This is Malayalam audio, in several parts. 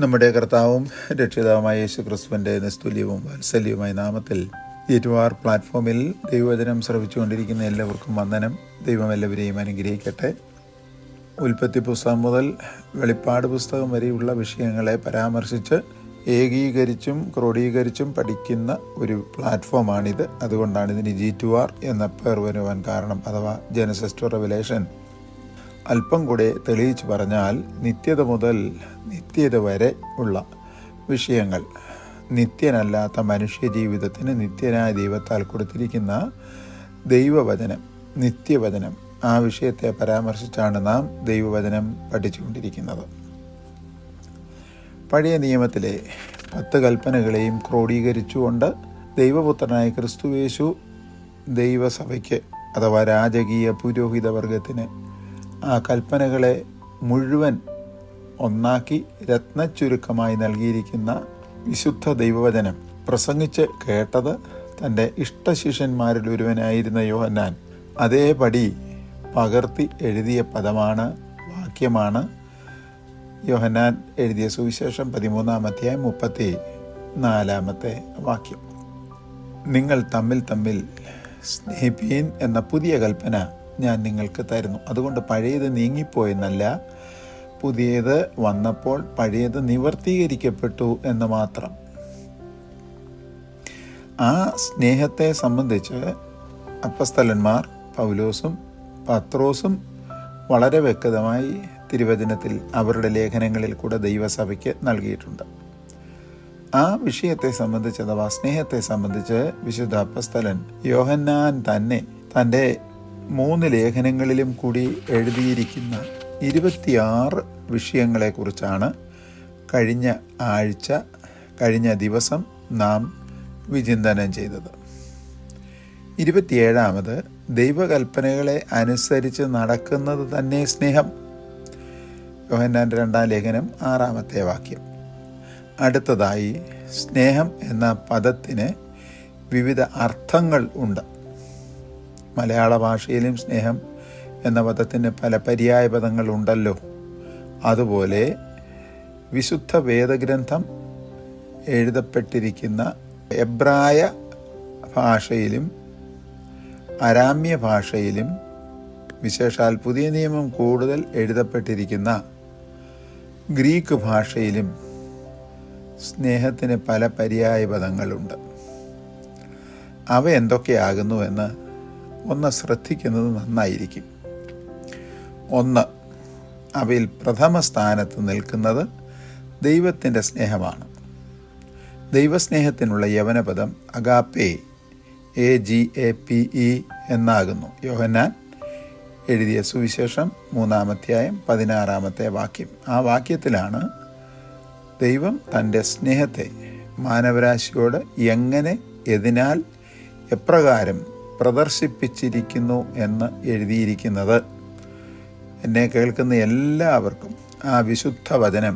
നമ്മുടെ കർത്താവും രക്ഷിതാവുമായ യേശു ക്രിസ്തുവിൻ്റെ നിസ്തുല്യവും വാത്സല്യവുമായ നാമത്തിൽ യൂട്യൂബ് പ്ലാറ്റ്ഫോമിൽ ദൈവവചനം ശ്രവിച്ചുകൊണ്ടിരിക്കുന്ന എല്ലാവർക്കും വന്ദനം. ദൈവം എല്ലാവരെയും അനുഗ്രഹിക്കട്ടെ. ഉൽപ്പത്തി പുസ്തകം മുതൽ വെളിപ്പാട് പുസ്തകം വരെയുള്ള വിഷയങ്ങളെ പരാമർശിച്ച് ഏകീകരിച്ചും ക്രോഡീകരിച്ചും പഠിക്കുന്ന ഒരു പ്ലാറ്റ്ഫോമാണിത്. അതുകൊണ്ടാണ് ഇതിന് G2R എന്ന പേർ വരുവാൻ കാരണം, അഥവാ ജെനസിസ് ടു റെവലേഷൻ. അല്പം കൂടെ തെളിയിച്ച് പറഞ്ഞാൽ, നിത്യത മുതൽ നിത്യത വരെ ഉള്ള വിഷയങ്ങൾ, നിത്യനല്ലാത്ത മനുഷ്യജീവിതത്തിന് നിത്യനായ ദൈവത്താൽ കൊടുത്തിരിക്കുന്ന ദൈവവചനം, നിത്യവചനം, ആ വിഷയത്തെ പരാമർശിച്ചാണ് നാം ദൈവവചനം പഠിച്ചുകൊണ്ടിരിക്കുന്നത്. പഴയ നിയമത്തിലെ 10 കൽപ്പനകളെയും ക്രോഡീകരിച്ചുകൊണ്ട് ദൈവപുത്രനായ ക്രിസ്തുയേശു ദൈവസഭയ്ക്ക്, അഥവാ രാജകീയ പുരോഹിത വർഗത്തിന് ആ കൽപ്പനകളെ മുഴുവൻ ഒന്നാക്കി രത്നച്ചുരുക്കമായി നൽകിയിരിക്കുന്ന വിശുദ്ധ ദൈവവചനം പ്രസംഗിച്ച് കേട്ടത് തൻ്റെ ഇഷ്ടശിഷ്യന്മാരിൽ ഒരുവനായിരുന്ന യോഹന്നാൻ അതേപടി പകർത്തി എഴുതിയ വാക്യമാണ് യോഹന്നാൻ എഴുതിയ സുവിശേഷം 13-ാം അധ്യായം 34-ാമത്തെ വാക്യം. നിങ്ങൾ തമ്മിൽ സ്നേഹിപ്പീൻ എന്ന പുതിയ കൽപ്പന ഞാൻ നിങ്ങൾക്ക് തരുന്നു. അതുകൊണ്ട് പഴയത് നീങ്ങിപ്പോയെന്നല്ല, പുതിയത് വന്നപ്പോൾ പഴയത് നിവർത്തീകരിക്കപ്പെട്ടു എന്ന് മാത്രം. ആ സ്നേഹത്തെ സംബന്ധിച്ച് അപ്പസ്തലന്മാർ പൗലോസും പത്രോസും വളരെ വ്യക്തമായി തിരുവചനത്തിൽ അവരുടെ ലേഖനങ്ങളിൽ കൂടെ ദൈവസഭയ്ക്ക് നൽകിയിട്ടുണ്ട്. ആ വിഷയത്തെ സംബന്ധിച്ച്, അഥവാ സ്നേഹത്തെ സംബന്ധിച്ച്, വിശുദ്ധ അപ്പസ്തലൻ യോഹന്നാൻ തന്നെ തൻ്റെ 3 ലേഖനങ്ങളിലും കൂടി എഴുതിയിരിക്കുന്ന 26 വിഷയങ്ങളെക്കുറിച്ചാണ് കഴിഞ്ഞ ദിവസം നാം വിചിന്തനം ചെയ്തത്. 27ാമത് ദൈവകൽപ്പനകളെ അനുസരിച്ച് നടക്കുന്നത് തന്നെ സ്നേഹം. യോഹന്നാൻ്റെ 2-ാം ലേഖനം 6-ാമത്തെ വാക്യം. അടുത്തതായി, സ്നേഹം എന്ന പദത്തിന് വിവിധ അർത്ഥങ്ങൾ ഉണ്ട്. മലയാള ഭാഷയിലും സ്നേഹം എന്ന പദത്തിന് പല പര്യായ പദങ്ങൾ ഉണ്ടല്ലോ. അതുപോലെ വിശുദ്ധ വേദഗ്രന്ഥം എഴുതപ്പെട്ടിരിക്കുന്ന എബ്രായ ഭാഷയിലും അരാമ്യ ഭാഷയിലും, വിശേഷാൽ പുതിയ നിയമം കൂടുതൽ എഴുതപ്പെട്ടിരിക്കുന്ന ഗ്രീക്ക് ഭാഷയിലും സ്നേഹത്തിന് പല പര്യായ പദങ്ങളുണ്ട്. അവ എന്തൊക്കെയാകുന്നുവെന്ന് ഒന്ന് ശ്രദ്ധിക്കുന്നത് നന്നായിരിക്കും. 1, അവയിൽ പ്രഥമ സ്ഥാനത്ത് നിൽക്കുന്നത് ദൈവത്തിൻ്റെ സ്നേഹമാണ്. ദൈവസ്നേഹത്തിനുള്ള യവനപദം അഗാപ്പേ, AGAPE എന്നാകുന്നു. യോഹന്നാൻ എഴുതിയ സുവിശേഷം 3-ാം അധ്യായം 16-ാമത്തെ വാക്യം. ആ വാക്യത്തിലാണ് ദൈവം തൻ്റെ സ്നേഹത്തെ മാനവരാശിയോട് എങ്ങനെ, എതിനാൽ, എപ്രകാരം പ്രദർശിപ്പിച്ചിരിക്കുന്നു എന്ന് എഴുതിയിരിക്കുന്നത്. എന്നെ കേൾക്കുന്ന എല്ലാവർക്കും ആ വിശുദ്ധ വചനം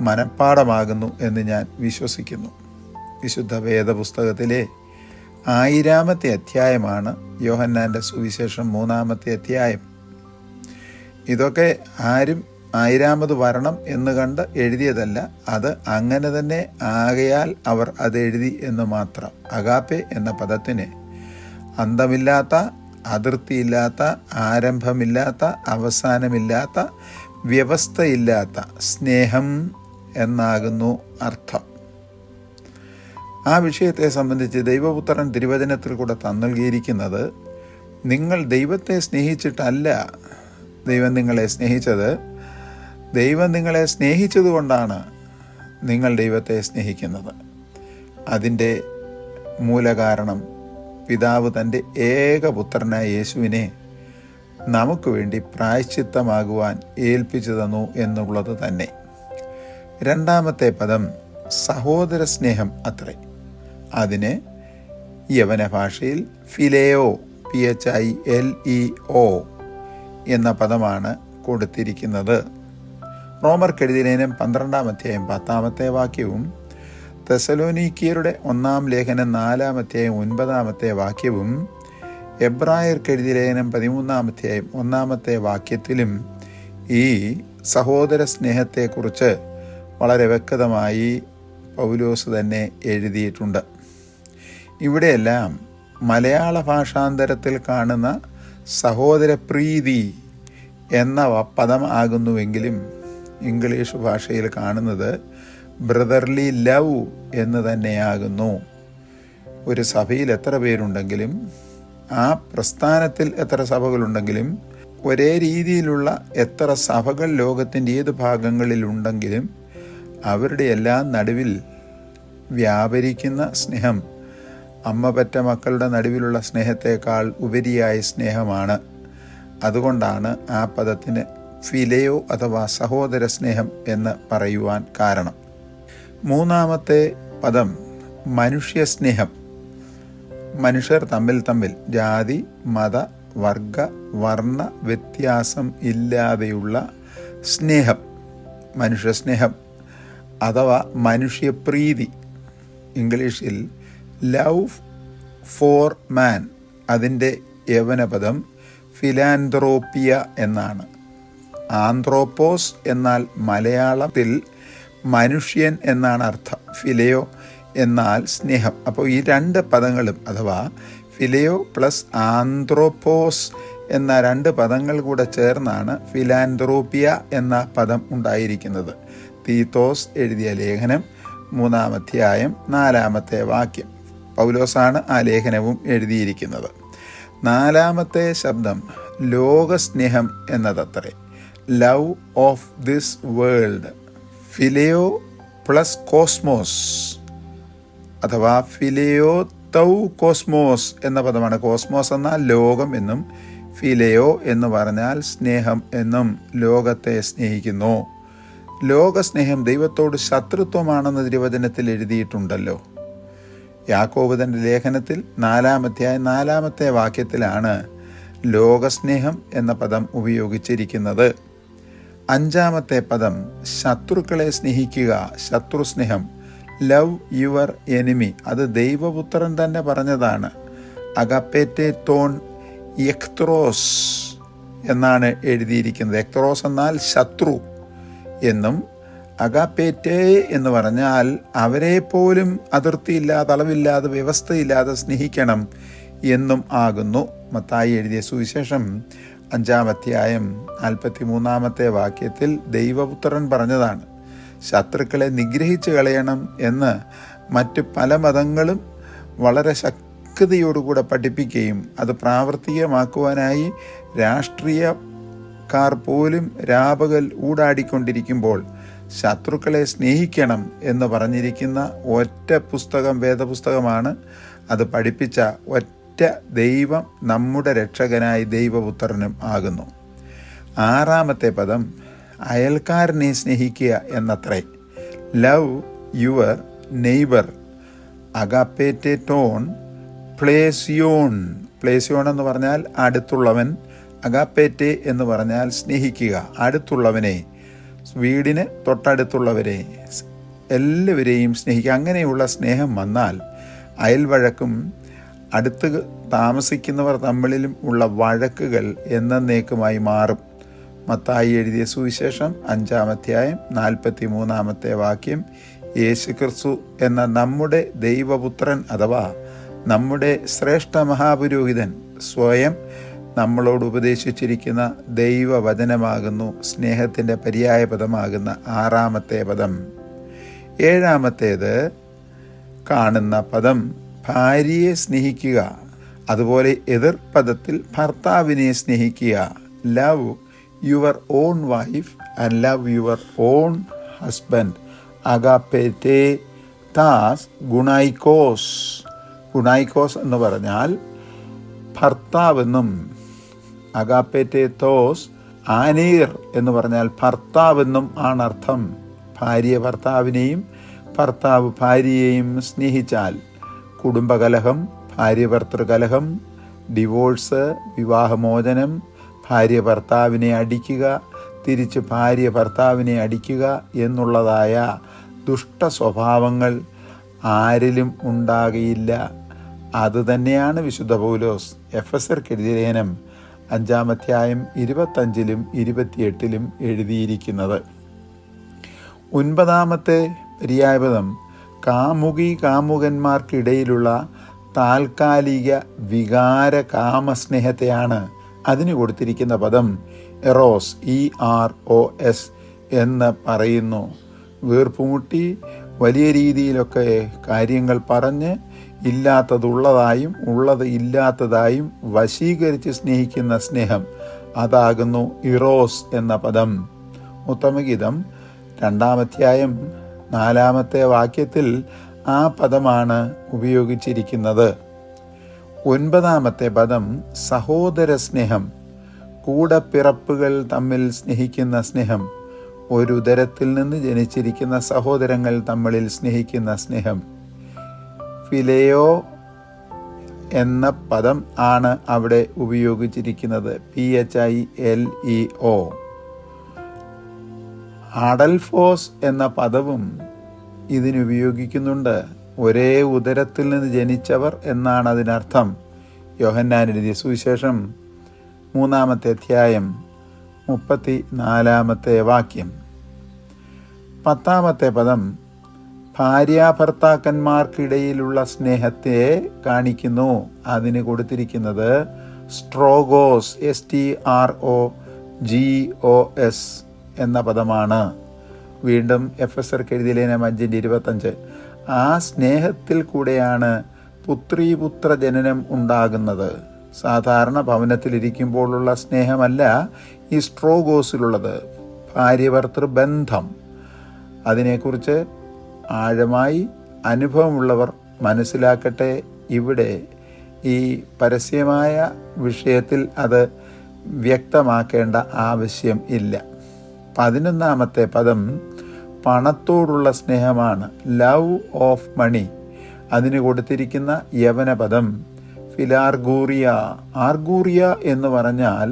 മനഃപ്പാഠമാകുന്നു എന്ന് ഞാൻ വിശ്വസിക്കുന്നു. വിശുദ്ധ വേദപുസ്തകത്തിലെ 1000-ാമത്തെ അധ്യായമാണ് യോഹന്നാൻ്റെ സുവിശേഷം 3-ാമത്തെ അധ്യായം. ഇതൊക്കെ ആരും 1000-ാമത് വരണം എന്ന് കണ്ട് എഴുതിയതല്ല. അത് അങ്ങനെ തന്നെ ആകയാൽ അവർ അത് എഴുതി എന്ന് മാത്രം. അഗാപ്പെ എന്ന പദത്തിന് അന്തമില്ലാത്ത, അതിർത്തിയില്ലാത്ത, ആരംഭമില്ലാത്ത, അവസാനമില്ലാത്ത, വ്യവസ്ഥയില്ലാത്ത സ്നേഹം എന്നാകുന്നു അർത്ഥം. ആ വിഷയത്തെ സംബന്ധിച്ച് ദൈവപുത്രൻ തിരുവചനത്തിൽ കൂടെ തന്നൽകിയിരിക്കുന്നത്, നിങ്ങൾ ദൈവത്തെ സ്നേഹിച്ചിട്ടല്ല ദൈവം നിങ്ങളെ സ്നേഹിച്ചത്, ദൈവം നിങ്ങളെ സ്നേഹിച്ചതുകൊണ്ടാണ് നിങ്ങൾ ദൈവത്തെ സ്നേഹിക്കുന്നത്. അതിൻ്റെ മൂലകാരണം പിതാവ് തൻ്റെ ഏകപുത്രനായ യേശുവിനെ നമുക്ക് വേണ്ടി പ്രായശ്ചിത്തമാകുവാൻ ഏൽപ്പിച്ചു തന്നു എന്നുള്ളത് തന്നെ. 2-ാമത്തെ പദം സഹോദര സ്നേഹം അത്രേ. അതിന് യവന ഭാഷയിൽ ഫിലേയോ, PHILEO എന്ന പദമാണ് കൊടുത്തിരിക്കുന്നത്. റോമർക്കെഴുതിയ ലേഖനം 12-ാം അധ്യായം 10-ാമത്തെ വാക്യവും തെസലോനിക്കരുടെ 1-ാം ലേഖനം 4-ാം അധ്യായം 9-ാമത്തെ വാക്യവും എബ്രായർക്കെഴുതിയ ലേഖനം 13-ാം അധ്യായം 1-ാമത്തെ വാക്യത്തിലും ഈ സഹോദര സ്നേഹത്തെക്കുറിച്ച് വളരെ വ്യക്തമായി പൗലോസ് തന്നെ എഴുതിയിട്ടുണ്ട്. ഇവിടെയെല്ലാം മലയാള ഭാഷാന്തരത്തിൽ കാണുന്ന സഹോദരപ്രീതി എന്ന പദം ആകുന്നുവെങ്കിലും ഇംഗ്ലീഷ് ഭാഷയിൽ കാണുന്നത് ബ്രദർലി ലവ് എന്ന് തന്നെയാകുന്നു. ഒരു സഭയിൽ എത്ര പേരുണ്ടെങ്കിലും, ആ പ്രസ്ഥാനത്തിൽ എത്ര സഭകളുണ്ടെങ്കിലും, ഒരേ രീതിയിലുള്ള എത്ര സഭകൾ ലോകത്തിൻ്റെ ഏത് ഭാഗങ്ങളിലുണ്ടെങ്കിലും അവരുടെ എല്ലാം നടുവിൽ വ്യാപരിക്കുന്ന സ്നേഹം അമ്മ പെറ്റ മക്കളുടെ നടുവിലുള്ള സ്നേഹത്തേക്കാൾ ഉപരിയായ സ്നേഹമാണ്. അതുകൊണ്ടാണ് ആ പദത്തിന് ഫിലയോ അഥവാ സഹോദര സ്നേഹം എന്ന് പറയുവാൻ കാരണം. മൂന്നാമത്തെ പദം മനുഷ്യ സ്നേഹം. മനുഷ്യർ തമ്മിൽ ജാതി, മത, വർഗ, വർണ്ണ വ്യത്യാസം ഇല്ലാതെയുള്ള സ്നേഹം, മനുഷ്യ സ്നേഹം അഥവാ മനുഷ്യപ്രീതി. ഇംഗ്ലീഷിൽ ലവ് ഫോർ മാൻ, അതിൻ്റെ യവനപദം ഫിലാന്ത്രോപ്പിയ എന്നാണ്. ആന്ത്രോപ്പോസ് എന്നാൽ മലയാളത്തിൽ മനുഷ്യൻ എന്നാണ് അർത്ഥം. ഫിലയോ എന്നാൽ സ്നേഹം. അപ്പോൾ ഈ രണ്ട് പദങ്ങളും അഥവാ ഫിലയോ പ്ലസ് ആന്ത്രോപ്പോസ് എന്ന രണ്ട് പദങ്ങൾ കൂടെ ചേർന്നാണ് ഫിലാന്ത്രോപ്പിയ എന്ന പദം ഉണ്ടായിരിക്കുന്നത്. തീത്തോസ് എഴുതിയ ലേഖനം 3-ാം അധ്യായം 4-ാമത്തെ വാക്യം. പൗലോസാണ് ആ ലേഖനവും എഴുതിയിരിക്കുന്നത്. 4-ാമത്തെ ശബ്ദം ലോകസ്നേഹം എന്നതത്രേ. Love of this world. ഫിലയോ പ്ലസ് കോസ്മോസ് അഥവാ ഫിലയോ തൗ കോസ്മോസ് എന്ന പദമാണ്. കോസ്മോസ് എന്നാൽ ലോകം എന്നും ഫിലയോ എന്ന് പറഞ്ഞാൽ സ്നേഹം എന്നും. ലോകത്തെ സ്നേഹിക്കുന്നു. ലോകസ്നേഹം ദൈവത്തോട് ശത്രുത്വമാണെന്ന് തിരുവചനത്തിൽ എഴുതിയിട്ടുണ്ടല്ലോ. യാക്കോബ് തൻ്റെ ലേഖനത്തിൽ 4-ാം അധ്യായം 4-ാമത്തെ വാക്യത്തിലാണ് ലോകസ്നേഹം എന്ന പദം ഉപയോഗിച്ചിരിക്കുന്നത്. 5-ാമത്തെ പദം ശത്രുക്കളെ സ്നേഹിക്കുക, ശത്രുസ്നേഹം. Love your enemy. അത് ദൈവപുത്രൻ തന്നെ പറഞ്ഞതാണ്. അഗാപ്പേറ്റെ തോൺ എക്ത്രോസ് എന്നാണ് എഴുതിയിരിക്കുന്നത്. എക്ത്രോസ് എന്നാൽ ശത്രു എന്നും, അഗാപ്പേറ്റെ എന്ന് പറഞ്ഞാൽ അവരെ പോലും അതിർത്തിയില്ലാതെ, അളവില്ലാതെ, വ്യവസ്ഥയില്ലാതെ സ്നേഹിക്കണം എന്നും ആകുന്നു. മത്തായി എഴുതിയ സുവിശേഷം 5-ാം അധ്യായം 43-ാമത്തെ വാക്യത്തിൽ ദൈവപുത്രൻ പറഞ്ഞതാണ്. ശത്രുക്കളെ നിഗ്രഹിച്ച് കളയണം എന്ന് മറ്റ് പല മതങ്ങളും വളരെ ശക്തിയോടുകൂടെ പഠിപ്പിക്കുകയും അത് പ്രാവർത്തികമാക്കുവാനായി രാഷ്ട്രീയക്കാർ പോലും രാപകൽ ഊടാടിക്കൊണ്ടിരിക്കുമ്പോൾ ശത്രുക്കളെ സ്നേഹിക്കണം എന്ന് പറഞ്ഞിരിക്കുന്ന ഒറ്റ പുസ്തകം വേദപുസ്തകമാണ്. അത് പഠിപ്പിച്ച ഒറ്റ ദൈവം നമ്മുടെ രക്ഷകനായ ദൈവപുത്രനും ആകുന്നു. 6-ാമത്തെ പദം അയൽക്കാരനെ സ്നേഹിക്കുക എന്നത്രേ. Love your neighbour. അഗാപ്പേറ്റെ ടോൺ പ്ലേസിയോൺ. പ്ലേസിയോൺ എന്ന് പറഞ്ഞാൽ അടുത്തുള്ളവൻ. അഗാപ്പേറ്റെ എന്ന് പറഞ്ഞാൽ സ്നേഹിക്കുക, അടുത്തുള്ളവനെ, വീടിന് തൊട്ടടുത്തുള്ളവരെ, എല്ലാവരെയും സ്നേഹിക്കുക. അങ്ങനെയുള്ള സ്നേഹം വന്നാൽ അയൽവഴക്കും അടുത്ത് താമസിക്കുന്നവർ തമ്മിലും ഉള്ള വഴക്കുകൾ എന്നേക്കുമായി മാറും. മത്തായി എഴുതിയ സുവിശേഷം 5-ാം അധ്യായം 43-ാമത്തെ വാക്യം. യേശുക്രിസ്തു എന്ന നമ്മുടെ ദൈവപുത്രൻ അഥവാ നമ്മുടെ ശ്രേഷ്ഠ മഹാപുരോഹിതൻ സ്വയം നമ്മളോട് ഉപദേശിച്ചിരിക്കുന്ന ദൈവവചനമാകുന്നു സ്നേഹത്തിൻ്റെ പര്യായ പദമാകുന്ന 6-ാമത്തെ പദം. 7-ാമത്തേത് കാണുന്ന പദം ഭാര്യയെ സ്നേഹിക്കുക. അതുപോലെ എതിർപദത്തിൽ ഭർത്താവിനെ സ്നേഹിക്കുക. Love your own wife and love your own husband. അഗാപ്പേറ്റെ താസ് ഗുണൈക്കോസ്. ഗുണൈക്കോസ് എന്ന് പറഞ്ഞാൽ ഭർത്താവെന്നും, അഗാപ്പേറ്റെ തോസ് ആനീർ എന്ന് പറഞ്ഞാൽ ഭർത്താവെന്നും ആണർത്ഥം. ഭാര്യ ഭർത്താവിനെയും ഭർത്താവ് ഭാര്യയെയും സ്നേഹിച്ചാൽ കുടുംബകലഹം, ഭാര്യ ഭർത്തൃകലഹം, ഡിവോഴ്സ്, വിവാഹമോചനം, ഭാര്യ ഭർത്താവിനെ അടിക്കുക, തിരിച്ച് ഭാര്യ ഭർത്താവിനെ അടിക്കുക എന്നുള്ളതായ ദുഷ്ട സ്വഭാവങ്ങൾ ആരിലും ഉണ്ടാകയില്ല. അതുതന്നെയാണ് വിശുദ്ധ പൗലോസ് എഫെസർക്ക് എഴുതിയ ലേഖനം 5-ാം അധ്യായം 25-ലും 28-ലും എഴുതിയിരിക്കുന്നത്. 9-ാമത്തെ പര്യായപദം കാമുകി കാമുകന്മാർക്കിടയിലുള്ള താൽക്കാലിക വികാര കാമസ്നേഹത്തെയാണ്. അതിന് കൊടുത്തിരിക്കുന്ന പദം എറോസ്, EROS എന്ന് പറയുന്നു. വീർപ്പുമുട്ടി വലിയ രീതിയിലൊക്കെ കാര്യങ്ങൾ പറഞ്ഞ് ഇല്ലാത്തതുള്ളതായും ഉള്ളത് ഇല്ലാത്തതായും വശീകരിച്ച് സ്നേഹിക്കുന്ന സ്നേഹം, അതാകുന്നു ഇറോസ് എന്ന പദം. ഉത്തമഗീതം 2-ാം അധ്യായം 4-ാമത്തെ വാക്യത്തിൽ ആ പദമാണ് ഉപയോഗിച്ചിരിക്കുന്നത്. 9-ാമത്തെ പദം സഹോദര സ്നേഹം, കൂടപ്പിറപ്പുകൾ തമ്മിൽ സ്നേഹിക്കുന്ന സ്നേഹം, ഒരു ഉദരത്തിൽ നിന്ന് ജനിച്ചിരിക്കുന്ന സഹോദരങ്ങൾ തമ്മിൽ സ്നേഹിക്കുന്ന സ്നേഹം. ഫിലെയോ എന്ന പദം ആണ് അവിടെ ഉപയോഗിച്ചിരിക്കുന്നത്, PHILEO. അഡൽഫോസ് എന്ന പദവും ഇതിനുപയോഗിക്കുന്നുണ്ട്. ഒരേ ഉദരത്തിൽ നിന്ന് ജനിച്ചവർ എന്നാണ് അതിനർത്ഥം. യോഹന്നാൻ എഴുതിയ സുവിശേഷം 3-ാമത്തെ അധ്യായം 34-ാമത്തെ വാക്യം. 10-ാമത്തെ പദം ഭാര്യാഭർത്താക്കന്മാർക്കിടയിലുള്ള സ്നേഹത്തെ കാണിക്കുന്നു. അതിന് കൊടുത്തിരിക്കുന്നത് സ്ട്രോഗോസ്, STROGOS എന്ന പദമാണ്. വീണ്ടും എഫെസർക്ക് എഴുതിയ ലേഖനം 5:25. ആ സ്നേഹത്തിൽ കൂടെയാണ് പുത്രീപുത്ര ജനനം ഉണ്ടാകുന്നത്. സാധാരണ ഭവനത്തിലിരിക്കുമ്പോഴുള്ള സ്നേഹമല്ല ഈ സ്ട്രോഗോസിലുള്ളത്, ഭാര്യഭർത്തൃ ബന്ധം. അതിനെക്കുറിച്ച് ആഴമായി അനുഭവമുള്ളവർ മനസ്സിലാക്കട്ടെ. ഇവിടെ ഈ പരസ്യമായ വിഷയത്തിൽ അത് വ്യക്തമാക്കേണ്ട ആവശ്യം ഇല്ല. 11-ാമത്തെ പദം പണത്തോടുള്ള സ്നേഹമാണ്, ലവ് ഓഫ് മണി. അതിന് കൊടുത്തിരിക്കുന്ന യവന പദം ഫിലാർഗൂറിയ. ആർഗൂറിയ എന്ന് പറഞ്ഞാൽ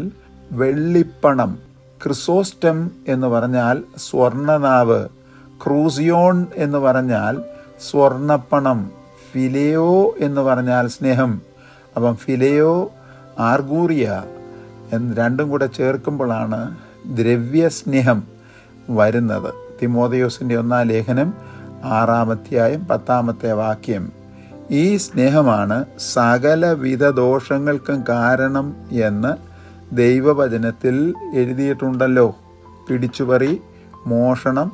വെള്ളിപ്പണം, ക്രിസോസ്റ്റം എന്ന് പറഞ്ഞാൽ സ്വർണനാവ്, ക്രൂസിയോൺ എന്ന് പറഞ്ഞാൽ സ്വർണപ്പണം, ഫിലെയോ എന്ന് പറഞ്ഞാൽ സ്നേഹം. അപ്പം ഫിലെയോ, ആർഗൂറിയ എന്ന് രണ്ടും കൂടെ ചേർക്കുമ്പോഴാണ് ദ്രവ്യസ്നേഹം വരുന്നത്. തിമോഥെയോസിൻ്റെ 1-ാം ലേഖനം 6-ാം അധ്യായം 10-ാമത്തെ വാക്യം. ഈ സ്നേഹമാണ് സകലവിധ ദോഷങ്ങൾക്കും കാരണം എന്ന് ദൈവവചനത്തിൽ എഴുതിയിട്ടുണ്ടല്ലോ. പിടിച്ചുപറി, മോഷണം,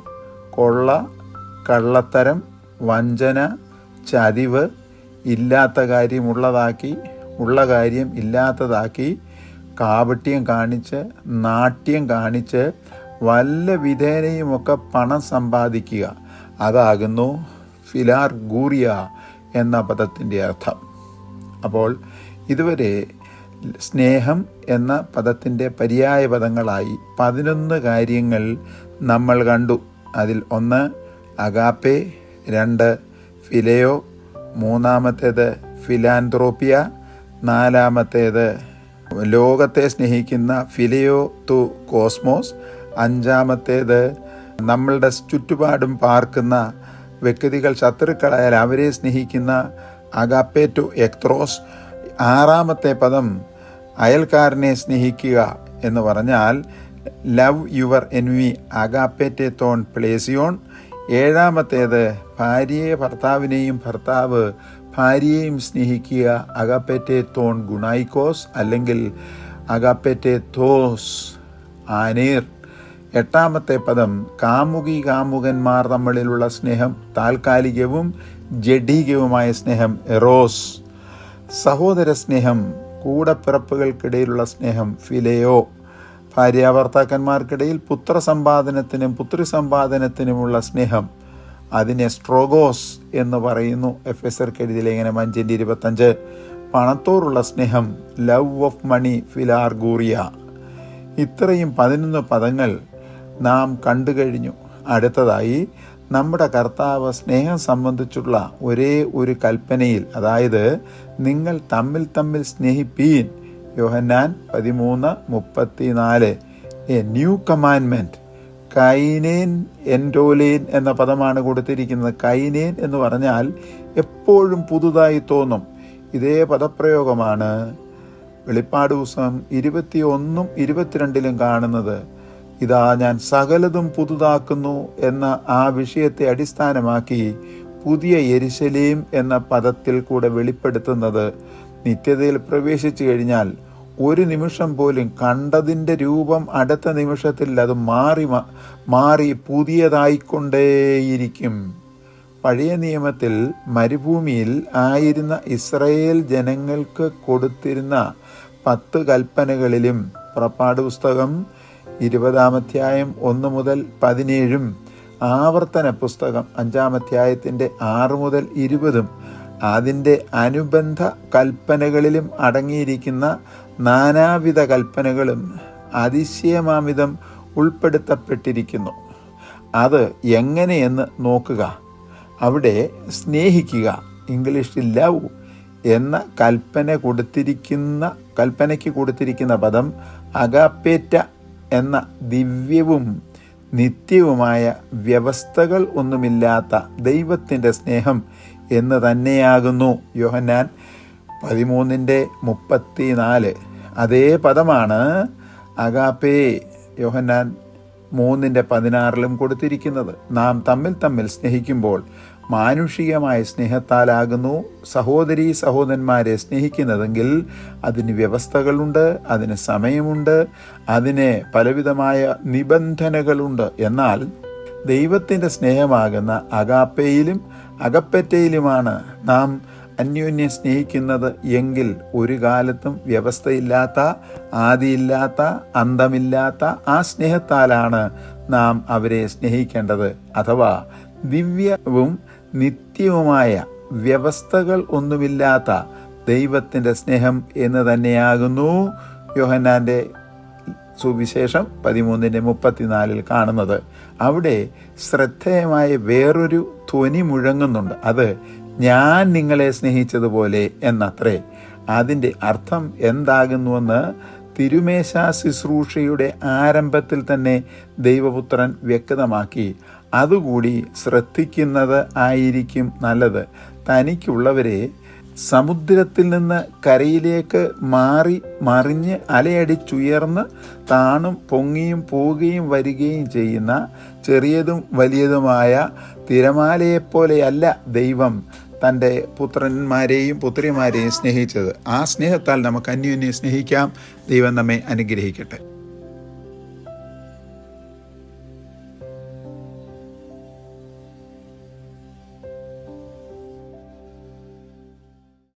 കൊള്ള, കള്ളത്തരം, വഞ്ചന, ചതിവ്, ഇല്ലാത്ത കാര്യം ഉള്ളതാക്കി, ഉള്ള കാര്യം ഇല്ലാത്തതാക്കി, കാപട്യം കാണിച്ച്, നാട്യം കാണിച്ച്, വല്ല വിധേനയുമൊക്കെ പണം സമ്പാദിക്കുക, അതാകുന്നു ഫിലാർഗൂറിയ എന്ന പദത്തിൻ്റെ അർത്ഥം. അപ്പോൾ ഇതുവരെ സ്നേഹം എന്ന പദത്തിൻ്റെ പര്യായ പദങ്ങളായി 11 കാര്യങ്ങൾ നമ്മൾ കണ്ടു. അതിൽ 1 അഗാപ്പെ, 2 ഫിലെയോ, 3-ാമത്തേത് ഫിലാന്ത്രോപ്പിയ, 4-ാമത്തേത് ലോകത്തെ സ്നേഹിക്കുന്ന ഫിലെയോ തു കോസ്മോസ്, 5-ാമത്തേത് നമ്മളുടെ ചുറ്റുപാടും പാർക്കുന്ന വ്യക്തികൾ ശത്രുക്കളായാൽ അവരെ സ്നേഹിക്കുന്ന അഗാപ്പെ ടു എക്ത്രോസ്, 6-ാമത്തെ പദം അയൽക്കാരനെ സ്നേഹിക്കുക എന്ന് പറഞ്ഞാൽ ലവ് യുവർ എനിമി, അഗാപ്പെ തോൺ പ്ലേസിയോൺ, 7-ാമത്തേത് ഭാര്യയെ ഭർത്താവിനെയും ഭർത്താവ് ഭാര്യയെയും സ്നേഹിക്കുക, അഗാപ്പെ തോൺ ഗുണൈക്കോസ് അല്ലെങ്കിൽ അഗാപ്പെ തോസ് ആനീർ. 8-ാമത്തെ പദം കാമുകി കാമുകന്മാർ തമ്മിലുള്ള സ്നേഹം, താൽക്കാലികവും ജഡീകവുമായ സ്നേഹം എറോസ്. സഹോദര സ്നേഹം, കൂടപ്പിറപ്പുകൾക്കിടയിലുള്ള സ്നേഹം ഫിലെയോ. ഭാര്യാഭർത്താക്കന്മാർക്കിടയിൽ പുത്രസമ്പാദനത്തിനും പുത്രിസമ്പാദനത്തിനുമുള്ള സ്നേഹം, അതിനെ സ്ട്രോഗോസ് എന്ന് പറയുന്നു. എഫെസർക്ക് എഴുതിയ ലേഖനം 5:25. പണത്തോടുള്ള സ്നേഹം ലവ് ഓഫ് മണി, ഫിലാർഗൂറിയ. ഇത്രയും 11 പദങ്ങൾ നാം കണ്ടു കഴിഞ്ഞു. അടുത്തതായി നമ്മുടെ കർത്താവ് സ്നേഹം സംബന്ധിച്ചുള്ള ഒരേ ഒരു കൽപ്പനയിൽ, അതായത് നിങ്ങൾ തമ്മിൽ തമ്മിൽ സ്നേഹിപ്പീൻ, യോഹന്നാൻ 13:34, എ ന്യൂ കമാൻഡ്മെൻറ്റ്. കൈനേൻ എൻഡോലേൻ എന്ന പദമാണ് കൊടുത്തിരിക്കുന്നത്. കൈനേൻ എന്ന് പറഞ്ഞാൽ എപ്പോഴും പുതുതായി തോന്നും. ഇതേ പദപ്രയോഗമാണ് വെളിപ്പാട് പുസ്തകം 21-22 കാണുന്നത്. ഇതാ ഞാൻ സകലതും പുതുതാക്കുന്നു എന്ന ആ വിഷയത്തെ അടിസ്ഥാനമാക്കി പുതിയ യെരുശലേം എന്ന പദത്തിൽ കൂടെ വെളിപ്പെടുത്തുന്നത് നിത്യതയിൽ പ്രവേശിച്ചു കഴിഞ്ഞാൽ ഒരു നിമിഷം പോലും കണ്ടതിൻ്റെ രൂപം അടുത്ത നിമിഷത്തിൽ അത് മാറി പുതിയതായിക്കൊണ്ടേയിരിക്കും. പഴയ നിയമത്തിൽ മരുഭൂമിയിൽ ആയിരുന്ന ഇസ്രായേൽ ജനങ്ങൾക്ക് കൊടുത്തിരുന്ന 10 കൽപ്പനകളിലും പുറപ്പാട് പുസ്തകം 20-ാം അധ്യായം 1 മുതൽ 17, ആവർത്തന പുസ്തകം 5-ാം അധ്യായത്തിൻ്റെ 6 മുതൽ 20 അതിൻ്റെ അനുബന്ധ കൽപ്പനകളിലും അടങ്ങിയിരിക്കുന്ന നാനാവിധ കൽപ്പനകളും അതിശയമാമിതം ഉൾപ്പെടുത്തപ്പെട്ടിരിക്കുന്നു. അത് എങ്ങനെയെന്ന് നോക്കുക. അവിടെ സ്നേഹിക്കുക, ഇംഗ്ലീഷിൽ ലവ് എന്ന കൽപ്പനയ്ക്ക് കൊടുത്തിരിക്കുന്ന പദം അഗാപ്പേറ്റ എന്ന ദിവ്യവും നിത്യവുമായ വ്യവസ്ഥകൾ ഒന്നുമില്ലാത്ത ദൈവത്തിൻ്റെ സ്നേഹം എന്ന് തന്നെയാകുന്നു. യോഹന്നാൻ 13:34 അതേ പദമാണ് അഗാപ്പേ യോഹന്നാൻ 3:16 കൊടുത്തിരിക്കുന്നത്. നാം തമ്മിൽ സ്നേഹിക്കുമ്പോൾ മാനുഷികമായ സ്നേഹത്താലാകുന്നു സഹോദരീ സഹോദരന്മാരെ സ്നേഹിക്കുന്നതെങ്കിൽ അതിന് വ്യവസ്ഥകളുണ്ട്, അതിന് സമയമുണ്ട്, അതിന് പലവിധമായ നിബന്ധനകളുണ്ട്. എന്നാൽ ദൈവത്തിൻ്റെ സ്നേഹമാകുന്ന അഗാപ്പയിലും അഗപ്പറ്റയിലുമാണ് നാം അന്യോന്യം സ്നേഹിക്കുന്നത് എങ്കിൽ ഒരു കാലത്തും വ്യവസ്ഥയില്ലാത്ത, ആദിയില്ലാത്ത, അന്തമില്ലാത്ത ആ സ്നേഹത്താലാണ് നാം അവരെ സ്നേഹിക്കേണ്ടത്. അഥവാ ദിവ്യവും നിത്യവുമായ വ്യവസ്ഥകൾ ഒന്നുമില്ലാത്ത ദൈവത്തിൻ്റെ സ്നേഹം എന്ന് തന്നെയാകുന്നു യോഹന്നാൻ്റെ സുവിശേഷം 13:34 കാണുന്നത്. അവിടെ ശ്രദ്ധേയമായ വേറൊരു ധ്വനി മുഴങ്ങുന്നുണ്ട്. അത് ഞാൻ നിങ്ങളെ സ്നേഹിച്ചതുപോലെ എന്നത്രേ. അതിൻ്റെ അർത്ഥം എന്താകുന്നുവെന്ന് തിരുമേശ ശുശ്രൂഷയുടെ ആരംഭത്തിൽ തന്നെ ദൈവപുത്രൻ വ്യക്തമാക്കി. അതുകൂടി ശ്രദ്ധിക്കുന്നത് ആയിരിക്കും നല്ലത്. തനിക്കുള്ളവരെ സമുദ്രത്തിൽ നിന്ന് കരയിലേക്ക് മറിഞ്ഞ് അലയടിച്ചുയർന്ന് താണും പൊങ്ങിയും പോവുകയും വരികയും ചെയ്യുന്ന ചെറിയതും വലിയതുമായ തിരമാലയെപ്പോലെയല്ല ദൈവം തൻ്റെ പുത്രന്മാരെയും പുത്രിമാരെയും സ്നേഹിച്ചത്. ആ സ്നേഹത്താൽ നമുക്ക് അന്യോന്യം സ്നേഹിക്കാം. ദൈവം നമ്മെ അനുഗ്രഹിക്കട്ടെ.